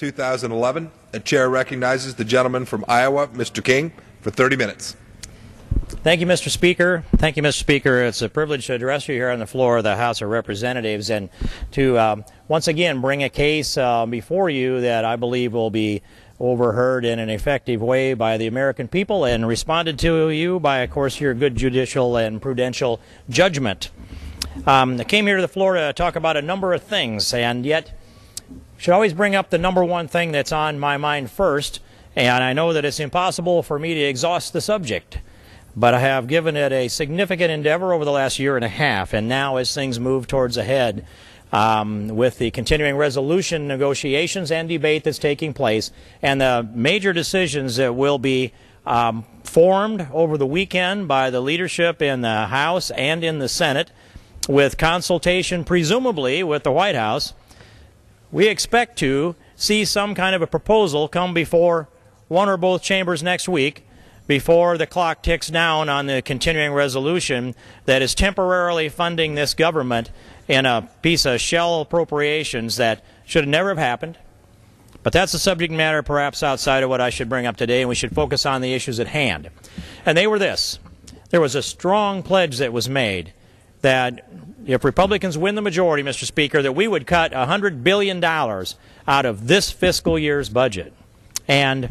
2011. The chair recognizes the gentleman from Iowa, Mr. King, for 30 minutes. Thank you, Mr. Speaker. Thank you, Mr. Speaker. It's a privilege to address you here on the floor of the House of Representatives and to once again bring a case before you that I believe will be overheard in an effective way by the American people and responded to you by, of course, your good judicial and prudential judgment. I came here to the floor to talk about a number of things, and yet should always bring up the number one thing that's on my mind first, and I know that it's impossible for me to exhaust the subject, but I have given it a significant endeavor over the last year and a half, and now as things move towards ahead with the continuing resolution negotiations and debate that's taking place, and the major decisions that will be formed over the weekend by the leadership in the House and in the Senate, with consultation presumably with the White House, we expect to see some kind of a proposal come before one or both chambers next week before the clock ticks down on the continuing resolution that is temporarily funding this government in a piece of shell appropriations that should never have happened. But that's a subject matter perhaps outside of what I should bring up today, and we should focus on the issues at hand. And they were this. There was a strong pledge that was made that if Republicans win the majority, Mr. Speaker, that we would cut $100 billion out of this fiscal year's budget. And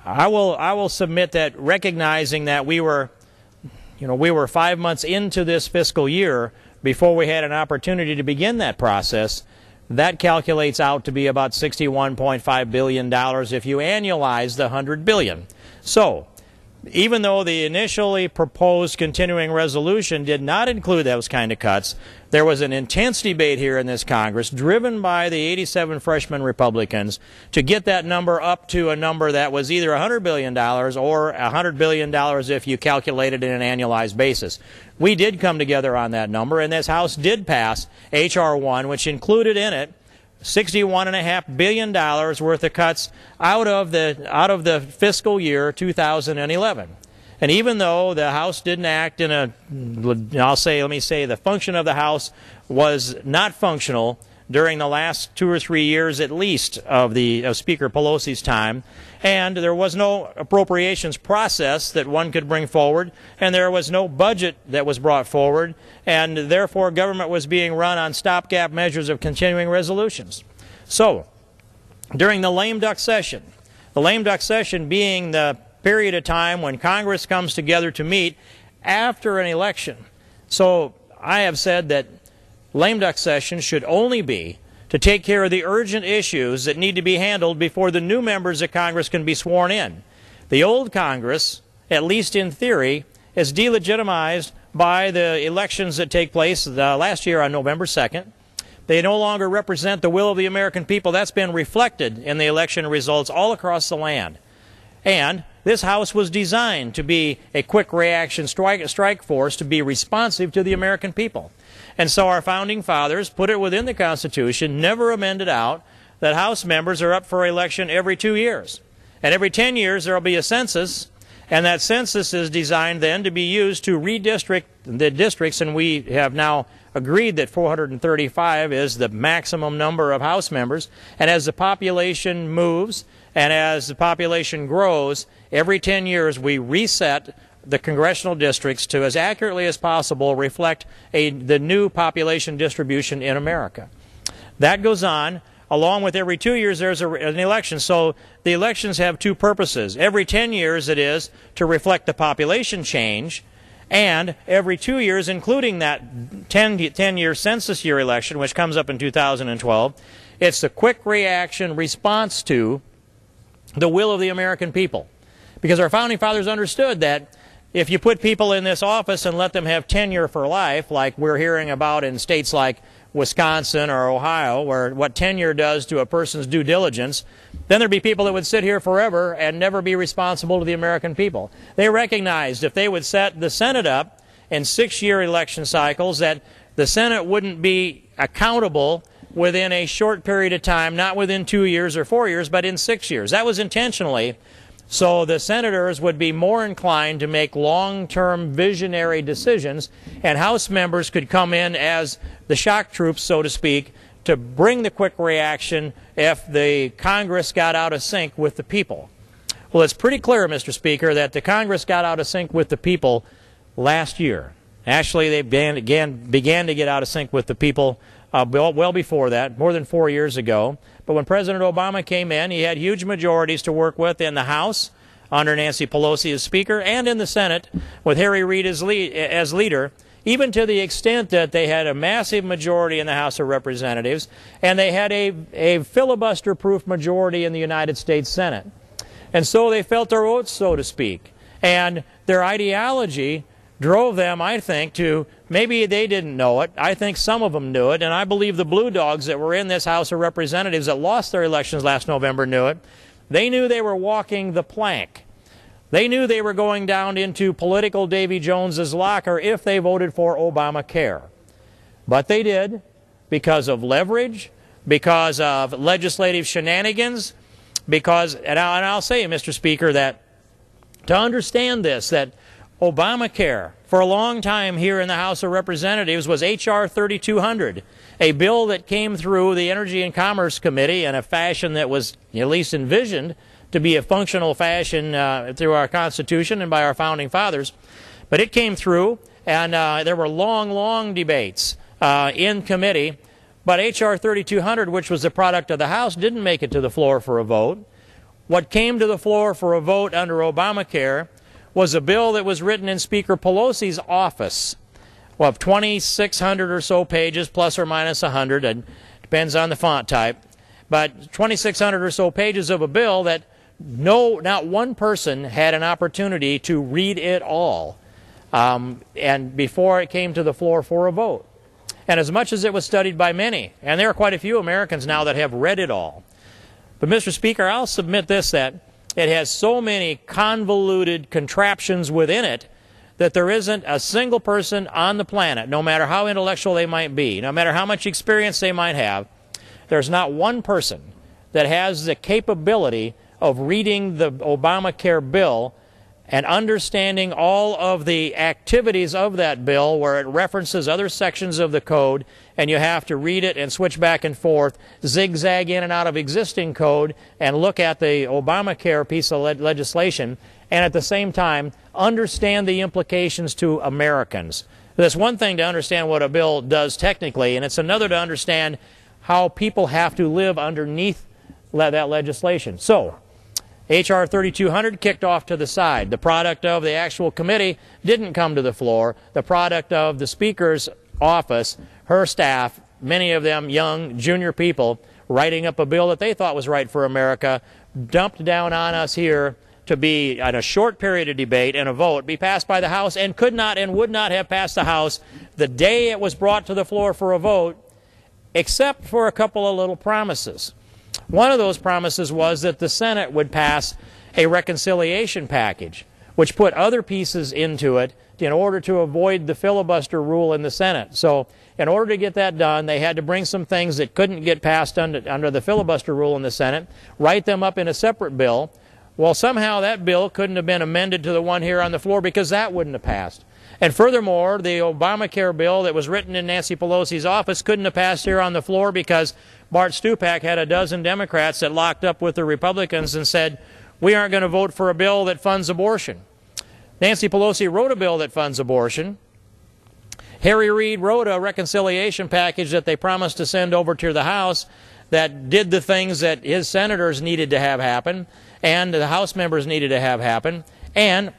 I will submit that, recognizing that we were 5 months into this fiscal year before we had an opportunity to begin that process, that calculates out to be about $61.5 billion if you annualize the $100 billion. So, even though the initially proposed continuing resolution did not include those kind of cuts, there was an intense debate here in this Congress, driven by the 87 freshman Republicans, to get that number up to a number that was either $100 billion or $100 billion if you calculated it in an annualized basis. We did come together on that number, and this House did pass H.R. 1, which included in it $61.5 billion worth of cuts out of the fiscal year 2011. And even though the House didn't act in a, let me say the function of the House was not functional during the last 2 or 3 years at least of Speaker Pelosi's time, and there was no appropriations process that one could bring forward, and there was no budget that was brought forward, and therefore government was being run on stopgap measures of continuing resolutions. So, during the lame duck session being the period of time when Congress comes together to meet after an election. So I have said that lame duck session should only be to take care of the urgent issues that need to be handled before the new members of Congress can be sworn in. The old Congress, at least in theory, is delegitimized by the elections that take place last year on November 2nd. They no longer represent the will of the American people. That's been reflected in the election results all across the land. And this House was designed to be a quick reaction strike force, to be responsive to the American people. And so our founding fathers put it within the Constitution, never amended out, that House members are up for election every 2 years. And every 10 years there will be a census, and that census is designed then to be used to redistrict the districts, and we have now agreed that 435 is the maximum number of House members. And as the population moves and as the population grows, every 10 years we reset the congressional districts to, as accurately as possible, reflect the new population distribution in America. That goes on. Along with every 2 years there's an election. So the elections have two purposes. Every 10 years it is to reflect the population change, and every 2 years, including that 10-year census year election, which comes up in 2012, it's the quick reaction response to the will of the American people. Because our founding fathers understood that if you put people in this office and let them have tenure for life, like we're hearing about in states like Wisconsin or Ohio, where what tenure does to a person's due diligence, then there'd be people that would sit here forever and never be responsible to the American people. They recognized if they would set the Senate up in 6-year election cycles, that the Senate wouldn't be accountable within a short period of time, not within 2 years or 4 years, but in 6 years. That was intentionally so the senators would be more inclined to make long-term visionary decisions, and House members could come in as the shock troops, so to speak, to bring the quick reaction if the Congress got out of sync with the people. Well, it's pretty clear, Mr. Speaker, that the Congress got out of sync with the people last year. Actually, they began to get out of sync with the people well before that, more than 4 years ago. But when President Obama came in, he had huge majorities to work with in the House under Nancy Pelosi as Speaker and in the Senate with Harry Reid as leader, even to the extent that they had a massive majority in the House of Representatives and they had a filibuster-proof majority in the United States Senate. And so they felt their oats, so to speak. And their ideology drove them, I think, to, maybe they didn't know it, I think some of them knew it, and I believe the Blue Dogs that were in this House of Representatives that lost their elections last November knew it. They knew they were walking the plank. They knew they were going down into political Davy Jones's locker if they voted for Obamacare. But they did because of leverage, because of legislative shenanigans, because, and I'll say, Mr. Speaker, that to understand this, that Obamacare, for a long time here in the House of Representatives, was H.R. 3200, a bill that came through the Energy and Commerce Committee in a fashion that was at least envisioned to be a functional fashion through our Constitution and by our Founding Fathers. But it came through, and there were long, long debates in committee. But H.R. 3200, which was the product of the House, didn't make it to the floor for a vote. What came to the floor for a vote under Obamacare was a bill that was written in Speaker Pelosi's office, of 2,600 or so pages, plus or minus 100, it depends on the font type, but 2,600 or so pages of a bill that not one person had an opportunity to read it all, and before it came to the floor for a vote. And as much as it was studied by many, and there are quite a few Americans now that have read it all. But Mr. Speaker, I'll submit this, that it has so many convoluted contraptions within it that there isn't a single person on the planet, no matter how intellectual they might be, no matter how much experience they might have, there's not one person that has the capability of reading the Obamacare bill and understanding all of the activities of that bill where it references other sections of the code, and you have to read it and switch back and forth, zigzag in and out of existing code, and look at the Obamacare piece of legislation, and at the same time understand the implications to Americans. It's one thing to understand what a bill does technically, and it's another to understand how people have to live underneath that legislation. So, H.R. 3200 kicked off to the side. The product of the actual committee didn't come to the floor. The product of the Speaker's office, her staff, many of them young, junior people, writing up a bill that they thought was right for America, dumped down on us here to be, in a short period of debate and a vote, be passed by the House, and could not and would not have passed the House the day it was brought to the floor for a vote, except for a couple of little promises. One of those promises was that the Senate would pass a reconciliation package, which put other pieces into it in order to avoid the filibuster rule in the Senate. So in order to get that done, they had to bring some things that couldn't get passed under the filibuster rule in the Senate, write them up in a separate bill. Well, somehow that bill couldn't have been amended to the one here on the floor because that wouldn't have passed. And furthermore, the Obamacare bill that was written in Nancy Pelosi's office couldn't have passed here on the floor because Bart Stupak had a dozen Democrats that locked up with the Republicans and said, we aren't going to vote for a bill that funds abortion. Nancy Pelosi wrote a bill that funds abortion. Harry Reid wrote a reconciliation package that they promised to send over to the House that did the things that his senators needed to have happen and the House members needed to have happen. And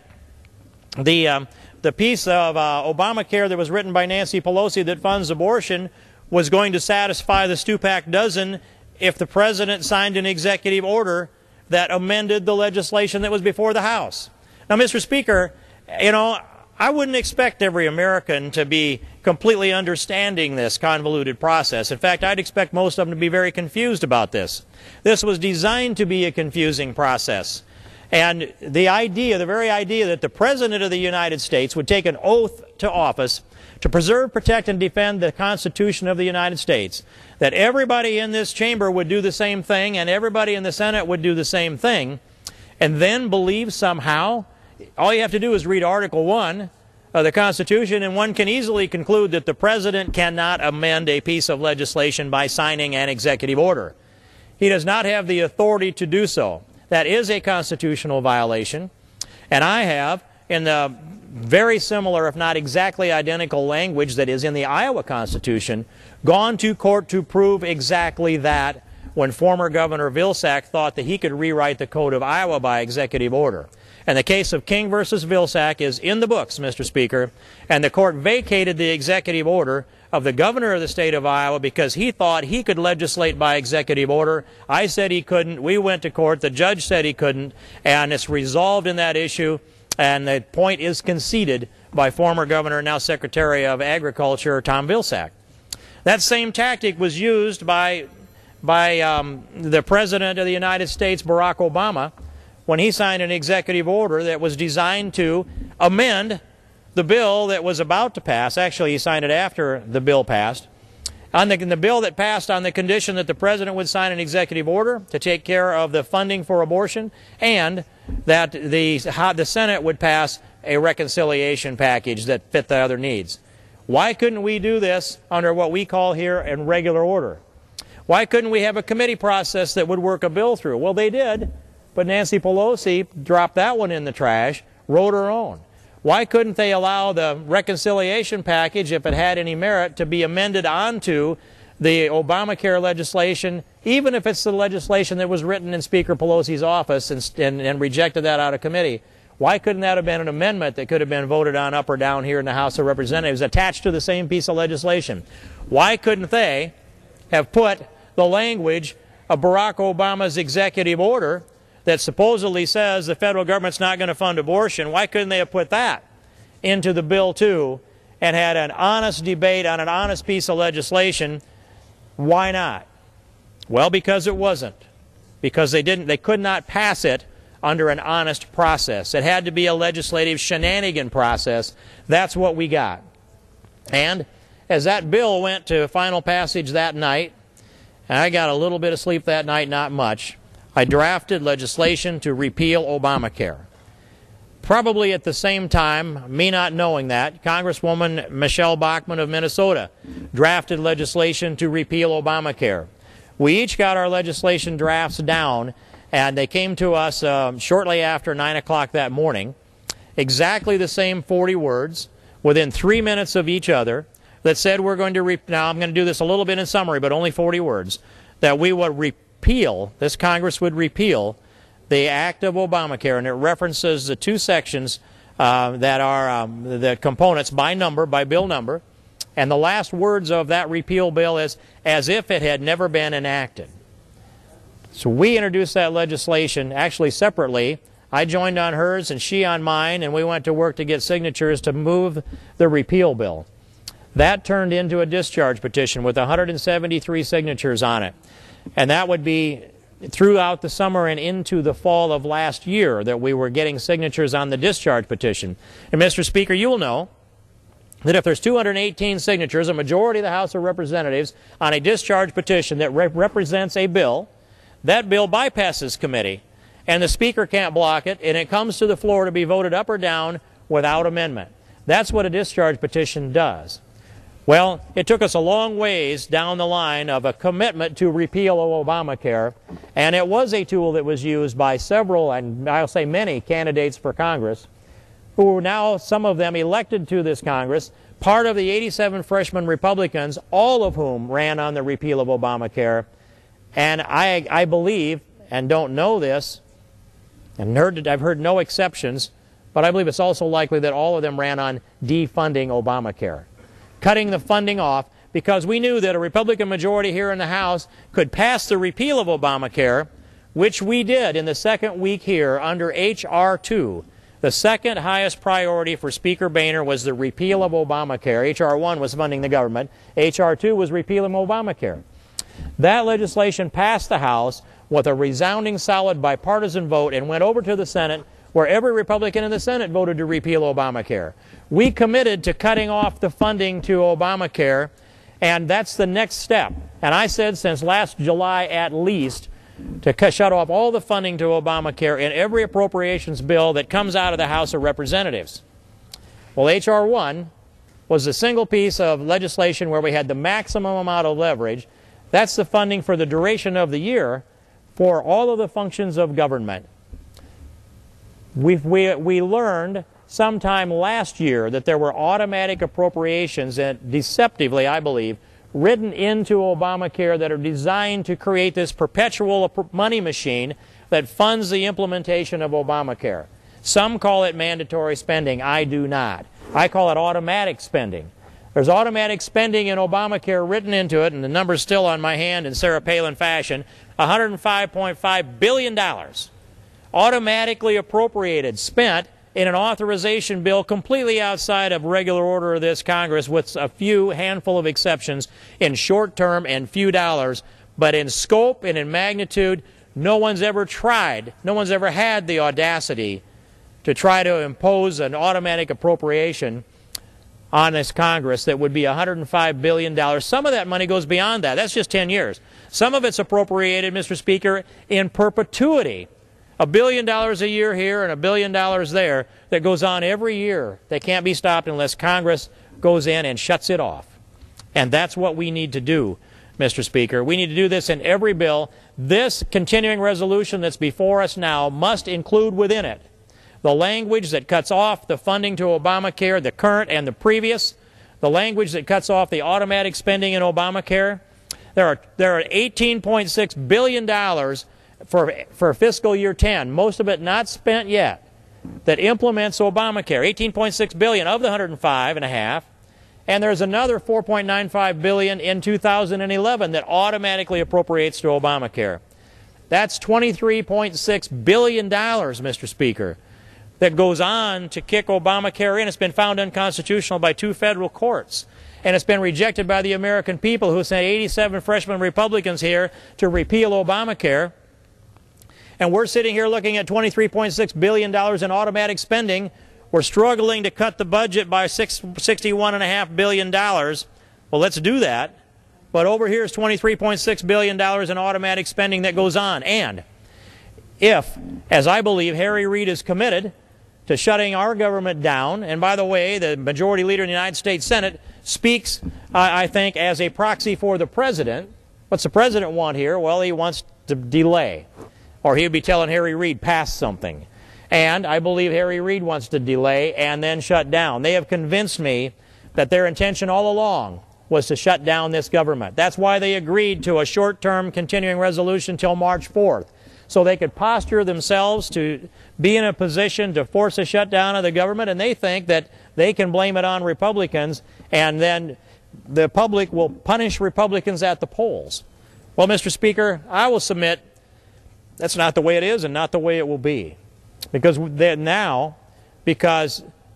the piece of Obamacare that was written by Nancy Pelosi that funds abortion was going to satisfy the Stupak dozen if the President signed an executive order that amended the legislation that was before the House. Now, Mr. Speaker, you know, I wouldn't expect every American to be completely understanding this convoluted process. In fact, I'd expect most of them to be very confused about this. This was designed to be a confusing process. And the idea, the very idea that the President of the United States would take an oath to office to preserve, protect, and defend the Constitution of the United States, that everybody in this chamber would do the same thing and everybody in the Senate would do the same thing, and then believe somehow, all you have to do is read Article 1 of the Constitution, and one can easily conclude that the President cannot amend a piece of legislation by signing an executive order. He does not have the authority to do so. That is a constitutional violation, and I have, in the very similar, if not exactly identical language that is in the Iowa Constitution, gone to court to prove exactly that when former Governor Vilsack thought that he could rewrite the Code of Iowa by executive order. And the case of King versus Vilsack is in the books, Mr. Speaker, and the court vacated the executive order of the governor of the state of Iowa because he thought he could legislate by executive order. I said he couldn't. We went to court. The judge said he couldn't, and it's resolved in that issue, and the point is conceded by former Governor and now Secretary of Agriculture Tom Vilsack. That same tactic was used by the President of the United States, Barack Obama, when he signed an executive order that was designed to amend the bill that was about to pass. Actually, he signed it after the bill passed. The bill that passed on the condition that the President would sign an executive order to take care of the funding for abortion, and that the Senate would pass a reconciliation package that fit the other needs. Why couldn't we do this under what we call here in regular order? Why couldn't we have a committee process that would work a bill through? Well, they did. But Nancy Pelosi dropped that one in the trash, wrote her own. Why couldn't they allow the reconciliation package, if it had any merit, to be amended onto the Obamacare legislation, even if it's the legislation that was written in Speaker Pelosi's office and rejected that out of committee? Why couldn't that have been an amendment that could have been voted on up or down here in the House of Representatives attached to the same piece of legislation? Why couldn't they have put the language of Barack Obama's executive order that supposedly says the federal government's not going to fund abortion? Why couldn't they have put that into the bill too and had an honest debate on an honest piece of legislation? Why not? Well, because it wasn't. Because they could not pass it under an honest process. It had to be a legislative shenanigan process. That's what we got. And as that bill went to final passage that night, and I got a little bit of sleep that night, not much, I drafted legislation to repeal Obamacare. Probably at the same time, me not knowing that, Congresswoman Michelle Bachmann of Minnesota drafted legislation to repeal Obamacare. We each got our legislation drafts down, and they came to us shortly after 9 o'clock that morning, exactly the same 40 words, within 3 minutes of each other, that said we're going to, now I'm going to do this a little bit in summary, but only 40 words, that we would repeal, this Congress would repeal the Act of Obamacare, and it references the two sections that are the components by number, by bill number, and the last words of that repeal bill is, as if it had never been enacted. So we introduced that legislation actually separately. I joined on hers and she on mine, and we went to work to get signatures to move the repeal bill. That turned into a discharge petition with 173 signatures on it. And that would be throughout the summer and into the fall of last year that we were getting signatures on the discharge petition. And Mr. Speaker, you will know that if there's 218 signatures, a majority of the House of Representatives, on a discharge petition that represents a bill, that bill bypasses committee, and the Speaker can't block it, and it comes to the floor to be voted up or down without amendment. That's what a discharge petition does. Well, it took us a long ways down the line of a commitment to repeal Obamacare, and it was a tool that was used by several, and I'll say many, candidates for Congress, who are now, some of them elected to this Congress, part of the 87 freshman Republicans, all of whom ran on the repeal of Obamacare. And I believe, and don't know this, and I've heard no exceptions, but I believe it's also likely that all of them ran on defunding Obamacare, cutting the funding off, because we knew that a Republican majority here in the House could pass the repeal of Obamacare, which we did in the second week here under H.R. 2. The second highest priority for Speaker Boehner was the repeal of Obamacare. H.R. 1 was funding the government. H.R. 2 was repealing Obamacare. That legislation passed the House with a resounding solid bipartisan vote and went over to the Senate, where every Republican in the Senate voted to repeal Obamacare. We committed to cutting off the funding to Obamacare, and that's the next step. And I said since last July at least to shut off all the funding to Obamacare in every appropriations bill that comes out of the House of Representatives. Well, H.R. 1 was the single piece of legislation where we had the maximum amount of leverage. That's the funding for the duration of the year for all of the functions of government. We learned sometime last year that there were automatic appropriations, and deceptively, I believe, written into Obamacare that are designed to create this perpetual money machine that funds the implementation of Obamacare. Some call it mandatory spending. I do not. I call it automatic spending. There's automatic spending in Obamacare written into it, and the number's still on my hand in Sarah Palin fashion, $105.5 billion automatically appropriated, spent in an authorization bill completely outside of regular order of this Congress, with a few handful of exceptions in short term and few dollars, but in scope and in magnitude, no one's ever tried, no one's ever had the audacity to try to impose an automatic appropriation on this Congress that would be $105 billion. Some of that money goes beyond that. That's just 10 years. Some of it's appropriated, Mr. Speaker, in perpetuity. $1 billion a year here and $1 billion there that goes on every year. They can't be stopped unless Congress goes in and shuts it off. And that's what we need to do, Mr. Speaker. We need to do this in every bill. This continuing resolution that's before us now must include within it the language that cuts off the funding to Obamacare, the current and the previous, the language that cuts off the automatic spending in Obamacare. There are $18.6 billion for fiscal year 10, most of it not spent yet, that implements Obamacare, $18.6 billion of the $105.5, and there's another $4.95 billion in 2011 that automatically appropriates to Obamacare. That's $23.6 billion, Mr. Speaker, that goes on to kick Obamacare in. It's been found unconstitutional by 2 federal courts, and it's been rejected by the American people, who sent 87 freshman Republicans here to repeal Obamacare. And we're sitting here looking at $23.6 billion in automatic spending. We're struggling to cut the budget by $61.5 billion. Well, let's do that. But over here is $23.6 billion in automatic spending that goes on. And if, as I believe, Harry Reid is committed to shutting our government down, and by the way, the Majority Leader in the United States Senate speaks, I think, as a proxy for the President. What's the President want here? Well, he wants to delay. Or he would be telling Harry Reid, pass something. And I believe Harry Reid wants to delay and then shut down. They have convinced me that their intention all along was to shut down this government. That's why they agreed to a short-term continuing resolution till March 4th, so they could posture themselves to be in a position to force a shutdown of the government, and they think that they can blame it on Republicans, and then the public will punish Republicans at the polls. Well, Mr. Speaker, I will submit that's not the way it is and not the way it will be. Because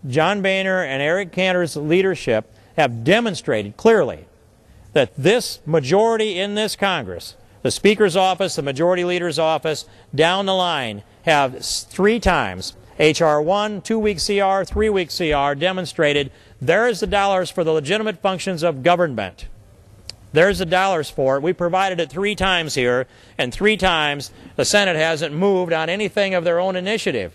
John Boehner and Eric Cantor's leadership have demonstrated clearly that this majority in this Congress, the Speaker's office, the Majority Leader's office, down the line, have 3 times, H.R. 1, 2-week CR, 3-week CR, demonstrated there's the dollars for the legitimate functions of government. There's the dollars for it. We provided it 3 times here, and 3 times the Senate hasn't moved on anything of their own initiative.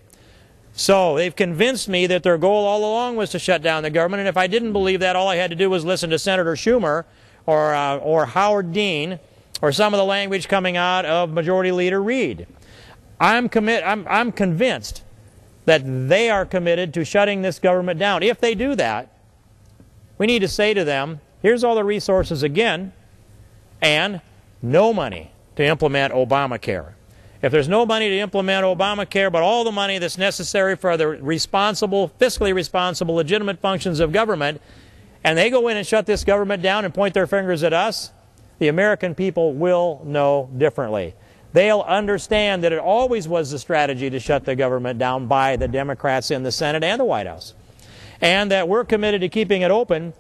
So they've convinced me that their goal all along was to shut down the government, and if I didn't believe that, all I had to do was listen to Senator Schumer or Howard Dean or some of the language coming out of Majority Leader Reid. I'm convinced that they are committed to shutting this government down. If they do that, we need to say to them, here's all the resources again, and no money to implement Obamacare. If there's no money to implement Obamacare, but all the money that's necessary for the responsible, fiscally responsible, legitimate functions of government, and they go in and shut this government down and point their fingers at us, the American people will know differently. They'll understand that it always was the strategy to shut the government down by the Democrats in the Senate and the White House, and that we're committed to keeping it open.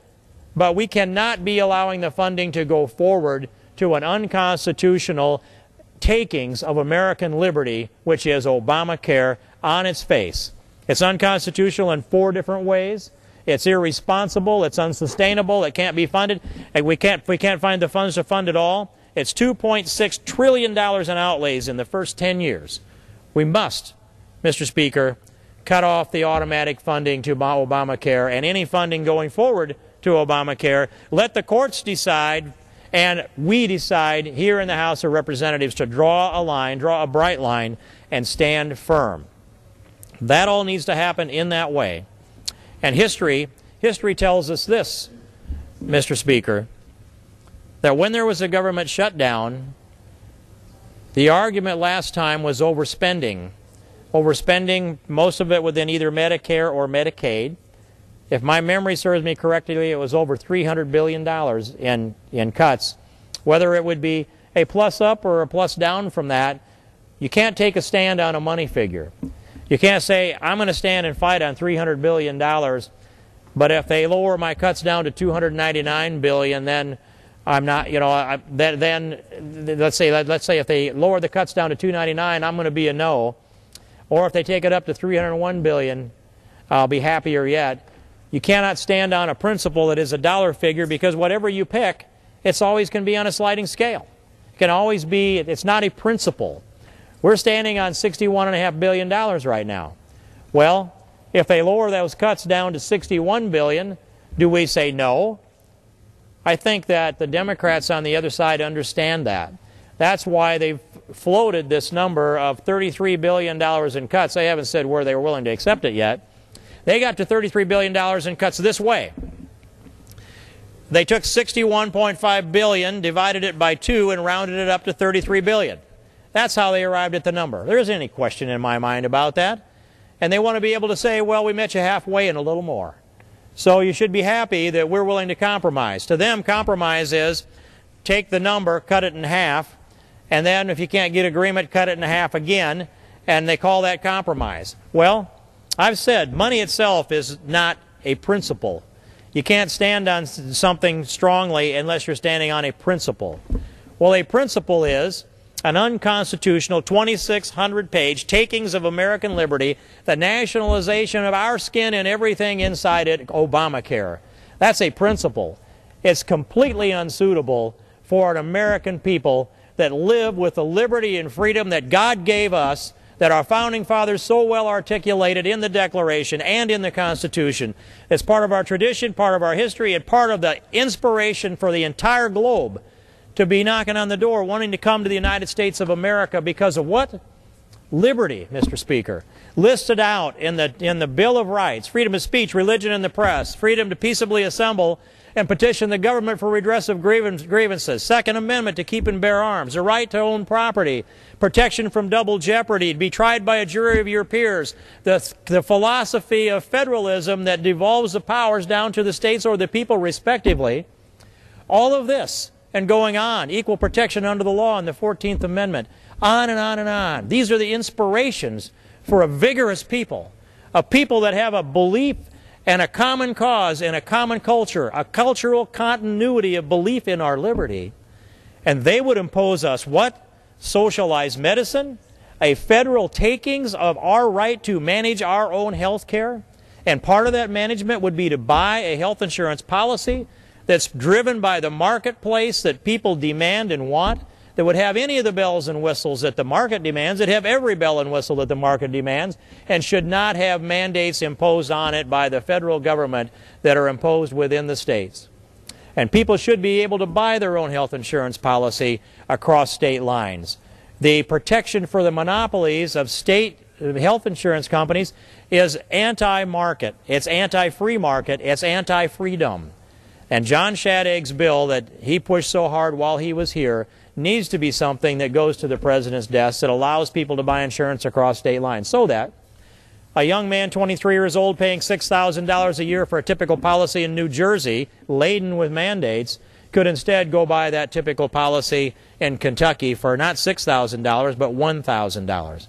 But we cannot be allowing the funding to go forward to an unconstitutional takings of American liberty, which is Obamacare, on its face. It's unconstitutional in 4 different ways. It's irresponsible. It's unsustainable. It can't be funded. And we can't find the funds to fund it all. It's $2.6 trillion in outlays in the first 10 years. We must, Mr. Speaker, cut off the automatic funding to Obamacare and any funding going forward to Obamacare. Let the courts decide, and we decide here in the House of Representatives to draw a line, draw a bright line, and stand firm. That all needs to happen in that way. And history tells us this, Mr. Speaker, that when there was a government shutdown, the argument last time was overspending. Overspending, most of it within either Medicare or Medicaid. If my memory serves me correctly, it was over $300 billion in cuts. Whether it would be a plus up or a plus down from that, you can't take a stand on a money figure. You can't say, I'm going to stand and fight on $300 billion, but if they lower my cuts down to $299 billion, then I'm not, then let's say if they lower the cuts down to $299, I'm going to be a no. Or if they take it up to $301 billion, I'll be happier yet. You cannot stand on a principle that is a dollar figure, because whatever you pick, it's always going to be on a sliding scale. It can always be, it's not a principle. We're standing on $61.5 billion right now. Well, if they lower those cuts down to $61 billion, do we say no? I think that the Democrats on the other side understand that. That's why they've floated this number of $33 billion in cuts. They haven't said where they were willing to accept it yet. They got to $33 billion in cuts this way. They took $61.5 billion, divided it by 2, and rounded it up to $33 billion. That's how they arrived at the number. There isn't any question in my mind about that. And they want to be able to say, well, we met you halfway and a little more. So you should be happy that we're willing to compromise. To them, compromise is take the number, cut it in half, and then if you can't get agreement, cut it in half again, and they call that compromise. Well, I've said money itself is not a principle. You can't stand on something strongly unless you're standing on a principle. Well, a principle is an unconstitutional 2,600-page takings of American liberty, the nationalization of our skin and everything inside it, Obamacare. That's a principle. It's completely unsuitable for an American people that live with the liberty and freedom that God gave us, that our founding fathers so well articulated in the Declaration and in the Constitution. It's part of our tradition, part of our history, and part of the inspiration for the entire globe to be knocking on the door, wanting to come to the United States of America because of what? Liberty, Mr. Speaker. Listed out in the Bill of Rights: freedom of speech, religion, and the press, freedom to peaceably assemble and petition the government for redress of grievances, Second Amendment to keep and bear arms, the right to own property, protection from double jeopardy, to be tried by a jury of your peers, the philosophy of federalism that devolves the powers down to the states or the people respectively. All of this and going on, equal protection under the law and the 14th Amendment, on and on and on. These are the inspirations for a vigorous people, a people that have a belief and a common cause and a common culture, a cultural continuity of belief in our liberty. And they would impose us what? Socialized medicine, a federal takings of our right to manage our own health care. And part of that management would be to buy a health insurance policy that's driven by the marketplace that people demand and want, that would have any of the bells and whistles that the market demands, that have every bell and whistle that the market demands, and should not have mandates imposed on it by the federal government that are imposed within the states. And people should be able to buy their own health insurance policy across state lines. The protection for the monopolies of state health insurance companies is anti-market. It's anti-free market. It's anti-freedom. And John Shadeg's bill that he pushed so hard while he was here needs to be something that goes to the President's desk that allows people to buy insurance across state lines, so that a young man 23 years old paying $6,000 a year for a typical policy in New Jersey laden with mandates could instead go buy that typical policy in Kentucky for not $6,000 but $1,000.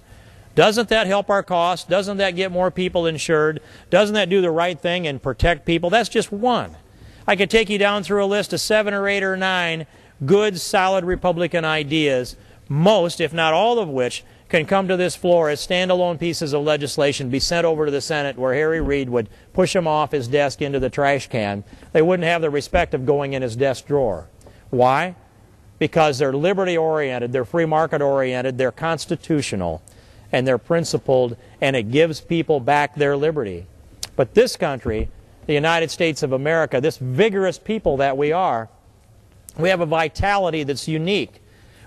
Doesn't that help our costs? Doesn't that get more people insured? Doesn't that do the right thing and protect people? That's just one. I could take you down through a list of 7 or 8 or 9 good, solid Republican ideas, most, if not all of which, can come to this floor as standalone pieces of legislation, be sent over to the Senate where Harry Reid would push them off his desk into the trash can. They wouldn't have the respect of going in his desk drawer. Why? Because they're liberty-oriented, they're free market-oriented, they're constitutional. and they're principled, and it gives people back their liberty. But this country, the United States of America, this vigorous people that we are, we have a vitality that's unique.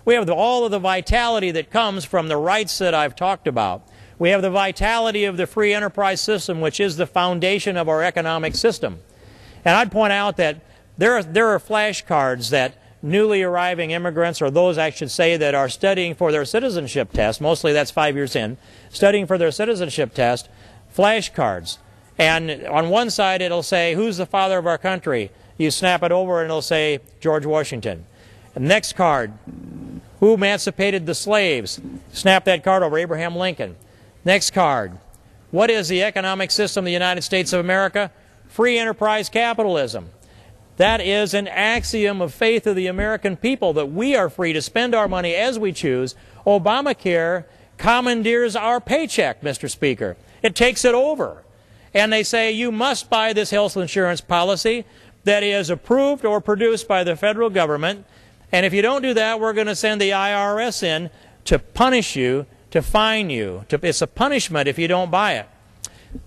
We have all of the vitality that comes from the rights that I've talked about. We have the vitality of the free enterprise system, which is the foundation of our economic system. And I'd point out that there are flashcards that newly arriving immigrants, or those I should say that are studying for their citizenship test, mostly that's 5 years in, studying for their citizenship test, flashcards. And on one side it'll say, who's the father of our country? You snap it over and it'll say George Washington. And next card, who emancipated the slaves? Snap that card over, Abraham Lincoln. Next card, what is the economic system of the United States of America? Free enterprise capitalism. That is an axiom of faith of the American people, that we are free to spend our money as we choose. Obamacare commandeers our paycheck, Mr. Speaker. It takes it over. And they say you must buy this health insurance policy that is approved or produced by the federal government. And if you don't do that, we're going to send the IRS in to punish you, to fine you. It's a punishment if you don't buy it.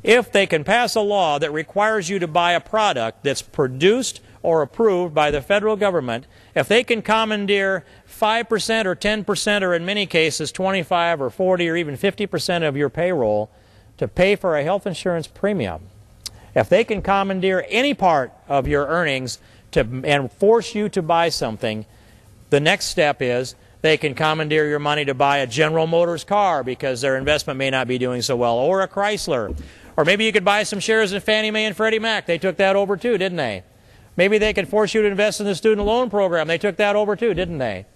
If they can pass a law that requires you to buy a product that's produced or approved by the federal government, if they can commandeer 5% or 10% or in many cases 25 or 40 or even 50% of your payroll to pay for a health insurance premium, if they can commandeer any part of your earnings and force you to buy something, the next step is they can commandeer your money to buy a General Motors car because their investment may not be doing so well, or a Chrysler. Or maybe you could buy some shares in Fannie Mae and Freddie Mac. They took that over too, didn't they? Maybe they could force you to invest in the student loan program. They took that over too, didn't they?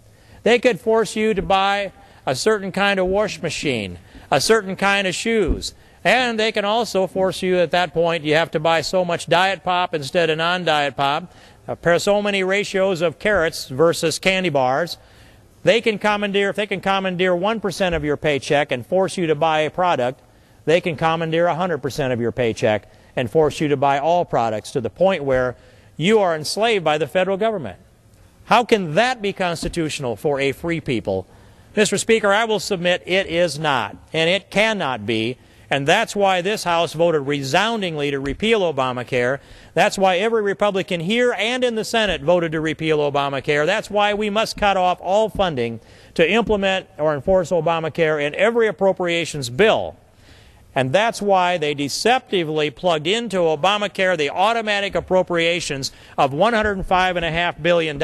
They could force you to buy a certain kind of wash machine, a certain kind of shoes. And they can also force you at that point, you have to buy so much diet pop instead of non-diet pop, so many ratios of carrots versus candy bars. They can commandeer, if they can commandeer 1% of your paycheck and force you to buy a product, they can commandeer 100% of your paycheck and force you to buy all products to the point where you are enslaved by the federal government. How can that be constitutional for a free people? Mr. Speaker, I will submit it is not, and it cannot be, and that's why this House voted resoundingly to repeal Obamacare. That's why every Republican here and in the Senate voted to repeal Obamacare. That's why we must cut off all funding to implement or enforce Obamacare in every appropriations bill. And that's why they deceptively plugged into Obamacare the automatic appropriations of $105.5 billion,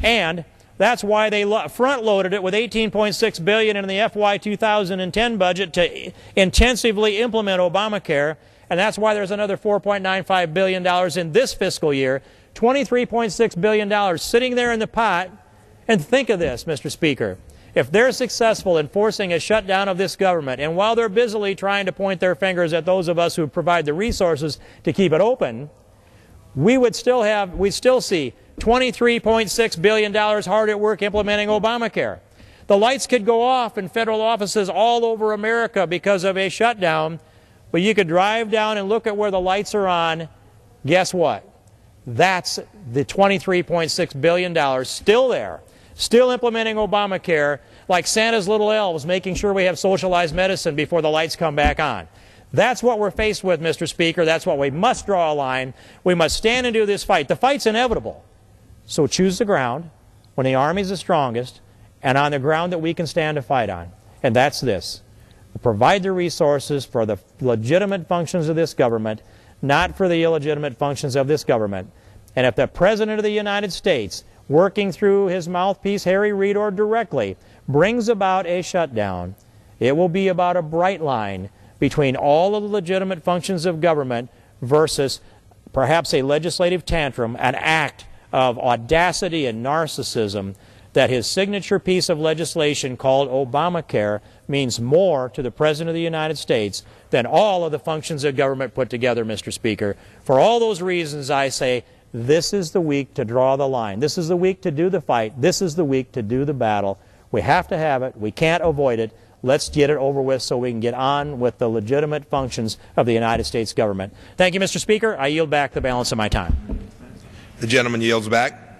and that's why they front-loaded it with $18.6 billion in the FY 2010 budget to intensively implement Obamacare, and that's why there's another $4.95 billion in this fiscal year, $23.6 billion sitting there in the pot. And think of this, Mr. Speaker. If they're successful in forcing a shutdown of this government, and while they're busily trying to point their fingers at those of us who provide the resources to keep it open, we'd still see $23.6 billion hard at work implementing Obamacare. The lights could go off in federal offices all over America because of a shutdown, but you could drive down and look at where the lights are on. Guess what? That's the $23.6 billion still there, still implementing Obamacare like Santa's little elves, making sure we have socialized medicine before the lights come back on. That's what we're faced with, Mr. Speaker. That's what we must draw a line. We must stand and do this fight. The fight's inevitable. So choose the ground when the Army's the strongest and on the ground that we can stand to fight on. And that's this. Provide the resources for the legitimate functions of this government, not for the illegitimate functions of this government. And if the President of the United States, working through his mouthpiece, Harry Reid, or directly, brings about a shutdown, it will be about a bright line between all of the legitimate functions of government versus perhaps a legislative tantrum, an act of audacity and narcissism that his signature piece of legislation called Obamacare means more to the President of the United States than all of the functions of government put together, Mr. Speaker. For all those reasons, I say this is the week to draw the line. This is the week to do the fight. This is the week to do the battle. We have to have it. We can't avoid it. Let's get it over with so we can get on with the legitimate functions of the United States government. Thank you, Mr. Speaker. I yield back the balance of my time. The gentleman yields back.